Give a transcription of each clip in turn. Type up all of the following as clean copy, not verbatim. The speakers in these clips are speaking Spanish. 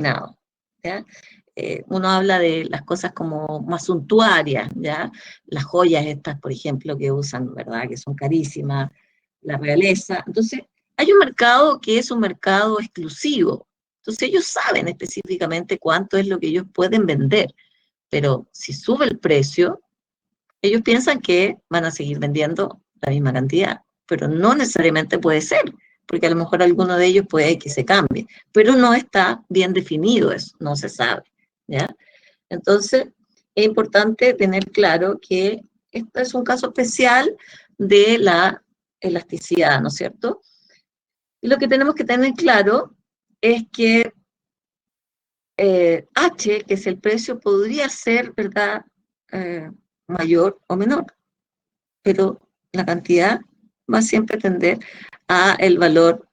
determinado, ¿ya? Uno habla de las cosas como más suntuarias, ¿ya? Las joyas estas, por ejemplo, que usan, ¿verdad? Que son carísimas, la realeza. Entonces, hay un mercado que es un mercado exclusivo. Entonces, ellos saben específicamente cuánto es lo que ellos pueden vender, pero si sube el precio, ellos piensan que van a seguir vendiendo la misma cantidad, pero no necesariamente puede ser, porque a lo mejor alguno de ellos puede que se cambie, pero no está bien definido eso, no se sabe, ¿ya? Entonces, es importante tener claro que este es un caso especial de la elasticidad, ¿no es cierto? Y lo que tenemos que tener claro es que H, que es el precio, podría ser, ¿verdad?, mayor o menor, pero la cantidad va siempre a tender a el valor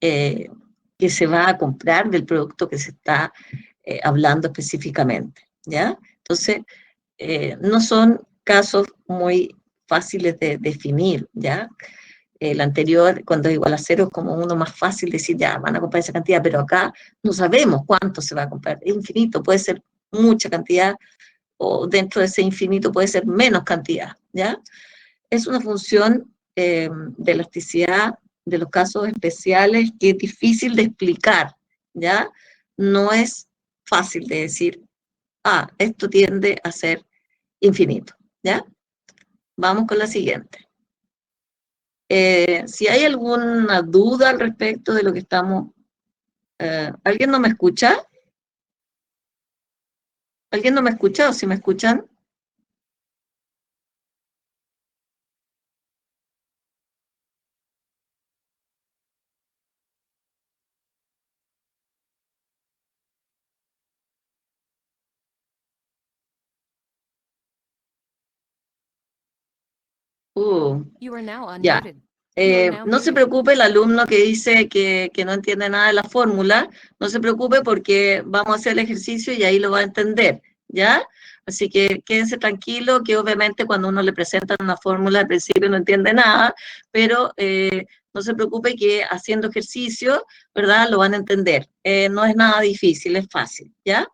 eh, que se va a comprar del producto que se está hablando específicamente, ¿ya? Entonces, no son casos muy fáciles de definir, ¿ya? El anterior, cuando es igual a cero, es como uno más fácil decir, ya, van a comprar esa cantidad, pero acá no sabemos cuánto se va a comprar. Es infinito, puede ser mucha cantidad, o dentro de ese infinito puede ser menos cantidad, ¿ya? Es una función de elasticidad de los casos especiales que es difícil de explicar, ¿ya? No es fácil de decir, esto tiende a ser infinito, ¿ya? Vamos con la siguiente. Si hay alguna duda al respecto de lo que estamos... ¿alguien no me escucha? ¿Alguien no me escucha o si me escuchan? Ya. No se preocupe el alumno que dice que no entiende nada de la fórmula, no se preocupe porque vamos a hacer el ejercicio y ahí lo va a entender, ¿ya? Así que quédense tranquilo que obviamente cuando uno le presenta una fórmula al principio no entiende nada, pero no se preocupe que haciendo ejercicio, ¿verdad? Lo van a entender. No es nada difícil, es fácil, ¿ya?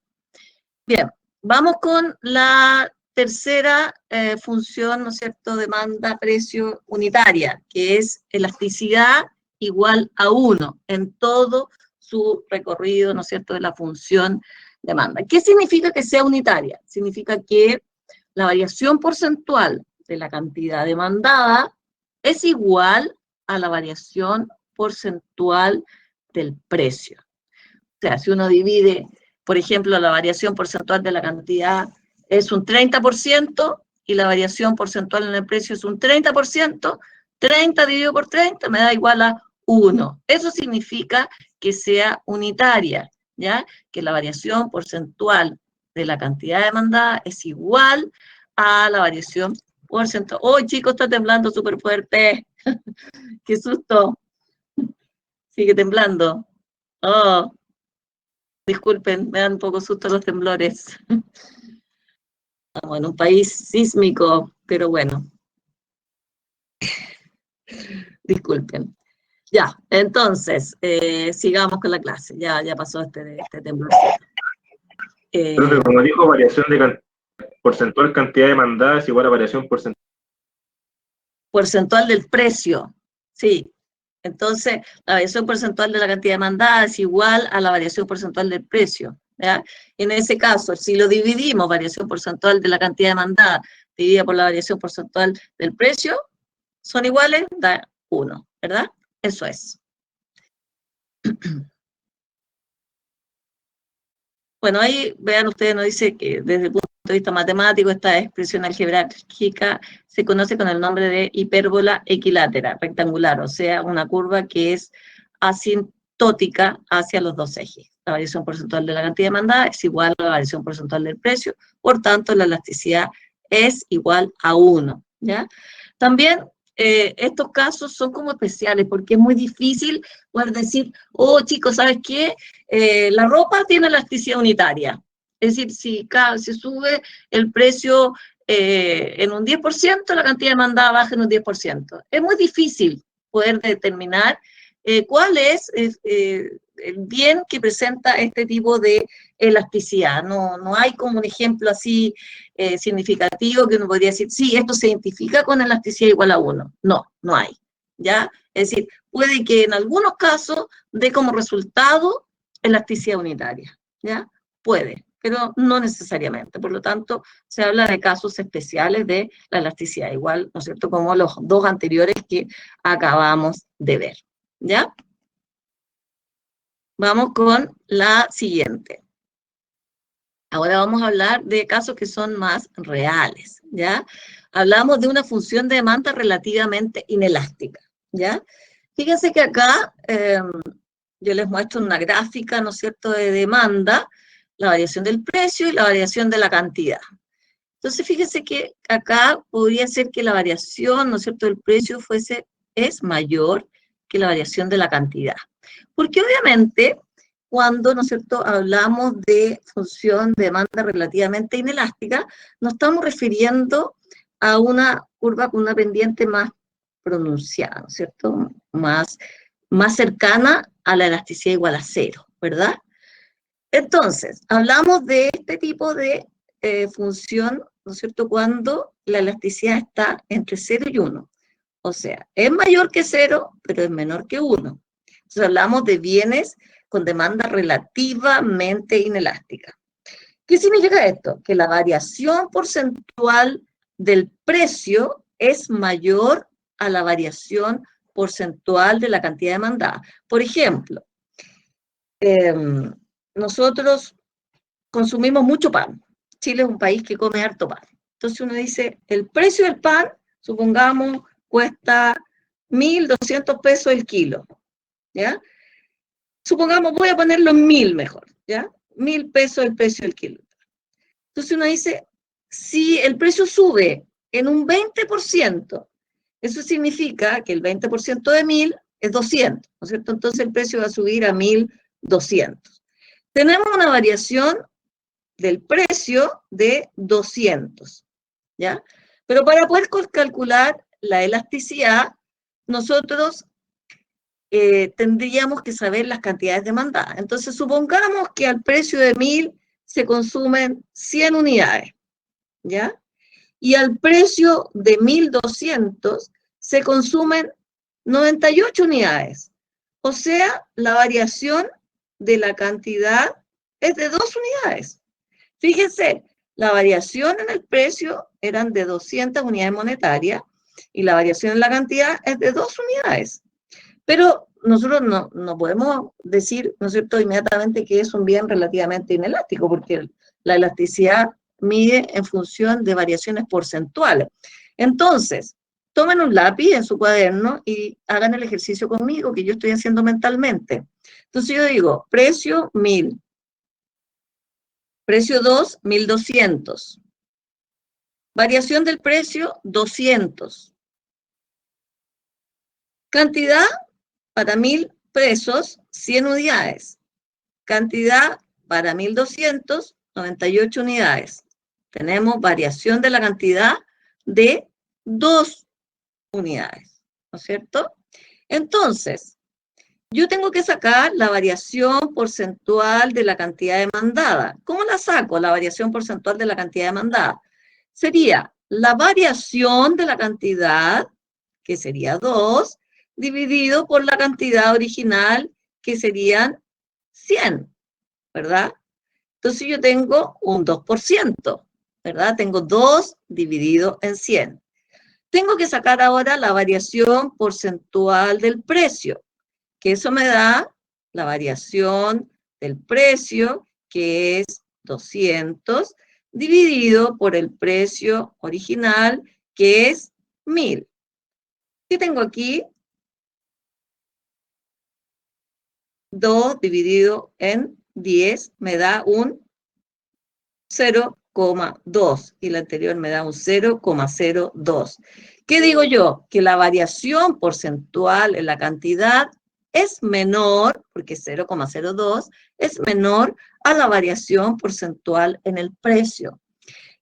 Bien, vamos con la tercera función, ¿no es cierto?, demanda precio unitaria, que es elasticidad igual a 1 en todo su recorrido, ¿no es cierto?, de la función demanda. ¿Qué significa que sea unitaria? Significa que la variación porcentual de la cantidad demandada es igual a la variación porcentual del precio. O sea, si uno divide, por ejemplo, la variación porcentual de la cantidad es un 30% y la variación porcentual en el precio es un 30%, 30 dividido por 30 me da igual a 1. Eso significa que sea unitaria, ¿ya? Que la variación porcentual de la cantidad demandada es igual a la variación porcentual. ¡Oh, chicos, está temblando súper fuerte! ¡Qué susto! Sigue temblando. ¡Oh! Disculpen, me dan un poco susto los temblores. Estamos en un país sísmico, pero bueno, disculpen. Ya, entonces, sigamos con la clase. Ya pasó este temblorcito. Profe, como dijo, variación de porcentual cantidad demandada es igual a variación porcentual del precio, sí. Entonces, la variación porcentual de la cantidad demandada es igual a la variación porcentual del precio, ¿ya? En ese caso, si lo dividimos, variación porcentual de la cantidad demandada dividida por la variación porcentual del precio, son iguales, da 1, ¿verdad? Eso es. Bueno, ahí vean ustedes, nos dice que desde el punto de vista matemático, esta expresión algebraica se conoce con el nombre de hipérbola equilátera, rectangular, o sea, una curva que es asintótica hacia los dos ejes. La variación porcentual de la cantidad demandada es igual a la variación porcentual del precio, por tanto, la elasticidad es igual a 1, ¿ya? También estos casos son como especiales, porque es muy difícil poder decir, oh, chicos, ¿sabes qué? La ropa tiene elasticidad unitaria. Es decir, si sube el precio en un 10%, la cantidad demandada baja en un 10%. Es muy difícil poder determinar cuál es el bien que presenta este tipo de elasticidad. No hay como un ejemplo así significativo que uno podría decir, sí, esto se identifica con elasticidad igual a 1. No hay, ¿ya? Es decir, puede que en algunos casos dé como resultado elasticidad unitaria, ¿ya? Puede, pero no necesariamente. Por lo tanto, se habla de casos especiales de la elasticidad, igual, ¿no es cierto?, como los dos anteriores que acabamos de ver, ¿ya? Vamos con la siguiente. Ahora vamos a hablar de casos que son más reales, ¿ya? Hablamos de una función de demanda relativamente inelástica, ¿ya? Fíjense que acá yo les muestro una gráfica, ¿no es cierto?, de demanda, la variación del precio y la variación de la cantidad. Entonces, fíjense que acá podría ser que la variación, ¿no es cierto?, del precio es mayor que la variación de la cantidad. Porque obviamente, cuando, ¿no es cierto?, hablamos de función de demanda relativamente inelástica, nos estamos refiriendo a una curva con una pendiente más pronunciada, ¿no es cierto?, más cercana a la elasticidad igual a 0, ¿verdad? Entonces, hablamos de este tipo de función, ¿no es cierto?, cuando la elasticidad está entre 0 y 1. O sea, es mayor que 0, pero es menor que 1. Entonces, hablamos de bienes con demanda relativamente inelástica. ¿Qué significa esto? Que la variación porcentual del precio es mayor a la variación porcentual de la cantidad demandada. Por ejemplo, nosotros consumimos mucho pan. Chile es un país que come harto pan. Entonces uno dice, el precio del pan, supongamos, cuesta 1.200 pesos el kilo, ¿ya? Supongamos, voy a ponerlo en 1.000 mejor, ¿ya? 1.000 pesos el precio del kilo. Entonces uno dice, si el precio sube en un 20%, eso significa que el 20% de 1.000 es 200, ¿no es cierto? Entonces el precio va a subir a 1.200. Tenemos una variación del precio de 200, ¿ya? Pero para poder calcular la elasticidad, nosotros tendríamos que saber las cantidades demandadas. Entonces, supongamos que al precio de 1.000 se consumen 100 unidades, ¿ya? Y al precio de 1.200 se consumen 98 unidades. O sea, la variación de la cantidad es de 2 unidades. Fíjense, la variación en el precio eran de 200 unidades monetarias y la variación en la cantidad es de 2 unidades. Pero nosotros no podemos decir, ¿no es cierto?, inmediatamente que es un bien relativamente inelástico, porque la elasticidad mide en función de variaciones porcentuales. Entonces, tomen un lápiz en su cuaderno y hagan el ejercicio conmigo que yo estoy haciendo mentalmente. Entonces yo digo, precio 1.000. Precio 2, 1.200. Variación del precio, 200. Cantidad para 1.000 pesos, 100 unidades. Cantidad para 1.200, 98 unidades. Tenemos variación de la cantidad de 2 unidades, ¿no es cierto? Entonces, yo tengo que sacar la variación porcentual de la cantidad demandada. ¿Cómo la saco, la variación porcentual de la cantidad demandada? Sería la variación de la cantidad, que sería 2, dividido por la cantidad original, que serían 100, ¿verdad? Entonces yo tengo un 2%, ¿verdad? Tengo 2 dividido en 100. Tengo que sacar ahora la variación porcentual del precio, que eso me da la variación del precio, que es 200, dividido por el precio original, que es 1.000. ¿Qué tengo aquí? 2 dividido en 10 me da un 0,2 y la anterior me da un 0,02. ¿Qué digo yo? Que la variación porcentual en la cantidad es menor, porque 0,02 es menor a la variación porcentual en el precio.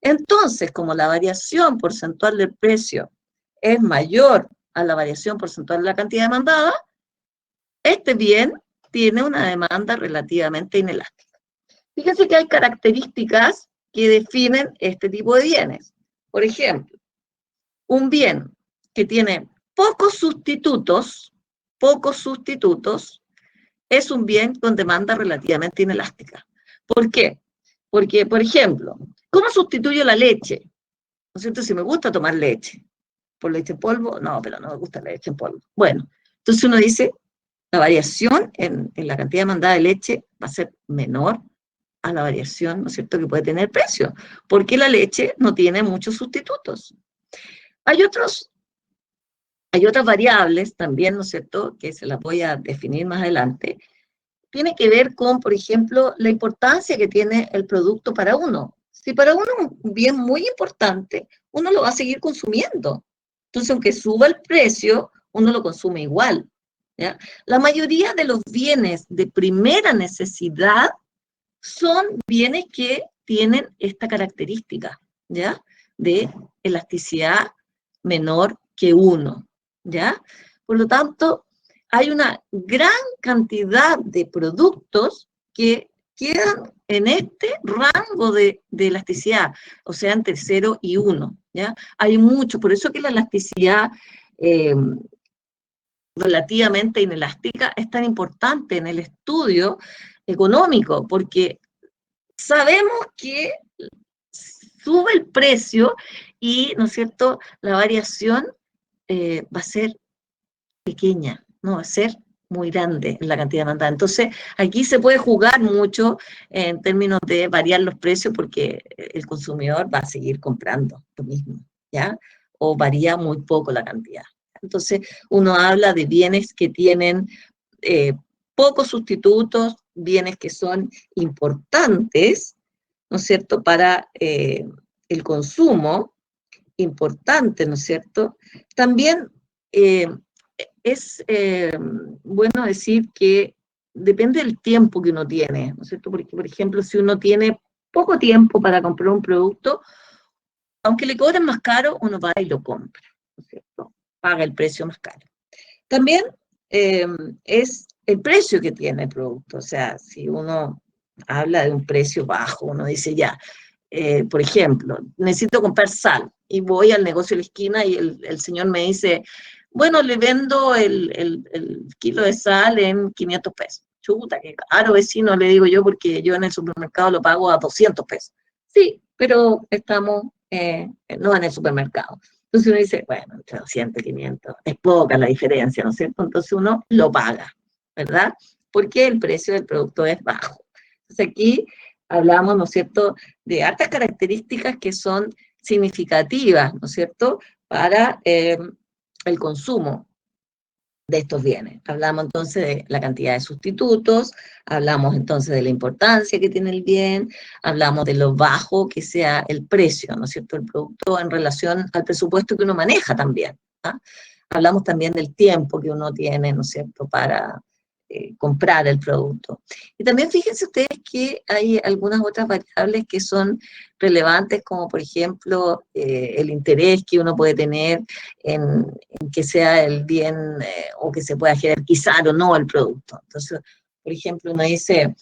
Entonces, como la variación porcentual del precio es mayor a la variación porcentual de la cantidad demandada, este bien tiene una demanda relativamente inelástica. Fíjense que hay características que definen este tipo de bienes. Por ejemplo, un bien que tiene pocos sustitutos, es un bien con demanda relativamente inelástica. ¿Por qué? Porque, por ejemplo, ¿cómo sustituyo la leche? ¿No es cierto? Si me gusta tomar leche, ¿por leche en polvo? No, pero no me gusta la leche en polvo. Bueno, entonces uno dice, la variación en la cantidad demandada de leche va a ser menor a la variación, ¿no es cierto?, que puede tener precio, porque la leche no tiene muchos sustitutos. Hay otras variables también, ¿no es cierto?, que se las voy a definir más adelante. Tiene que ver con, por ejemplo, la importancia que tiene el producto para uno. Si para uno es un bien muy importante, uno lo va a seguir consumiendo. Entonces, aunque suba el precio, uno lo consume igual, ¿ya? La mayoría de los bienes de primera necesidad son bienes que tienen esta característica, ¿ya? De elasticidad menor que 1, ¿ya? Por lo tanto, hay una gran cantidad de productos que quedan en este rango de elasticidad, o sea, entre 0 y 1, ¿ya? Hay mucho, por eso que la elasticidad relativamente inelástica es tan importante en el estudio económico, porque sabemos que sube el precio y, ¿no es cierto?, la variación va a ser pequeña, no va a ser muy grande en la cantidad demandada. Entonces, aquí se puede jugar mucho en términos de variar los precios porque el consumidor va a seguir comprando lo mismo, ¿ya? O varía muy poco la cantidad. Entonces, uno habla de bienes que tienen pocos sustitutos, bienes que son importantes, ¿no es cierto?, para el consumo, importante, ¿no es cierto? También es bueno decir que depende del tiempo que uno tiene, ¿no es cierto? Porque, por ejemplo, si uno tiene poco tiempo para comprar un producto, aunque le cobren más caro, uno va y lo compra, ¿no es cierto? Paga el precio más caro. También es el precio que tiene el producto, o sea, si uno habla de un precio bajo, uno dice ya, por ejemplo, necesito comprar sal y voy al negocio de la esquina y el señor me dice, bueno, le vendo el kilo de sal en 500 pesos. Chuta, qué caro, vecino, le digo yo, porque yo en el supermercado lo pago a 200 pesos. Sí, pero estamos no en el supermercado. Entonces uno dice, bueno, entre 200 y 500, es poca la diferencia, ¿no es cierto? Entonces uno lo paga, ¿verdad? Porque el precio del producto es bajo. Entonces aquí hablamos, ¿no es cierto?, de altas características que son significativas, ¿no es cierto?, para el consumo de estos bienes. Hablamos entonces de la cantidad de sustitutos, hablamos entonces de la importancia que tiene el bien, hablamos de lo bajo que sea el precio, ¿no es cierto?, el producto en relación al presupuesto que uno maneja también, ¿ah? Hablamos también del tiempo que uno tiene, ¿no es cierto?, para comprar el producto. Y también fíjense ustedes que hay algunas otras variables que son relevantes, como por ejemplo el interés que uno puede tener en que sea el bien o que se pueda jerarquizar o no el producto. Entonces, por ejemplo, uno dice,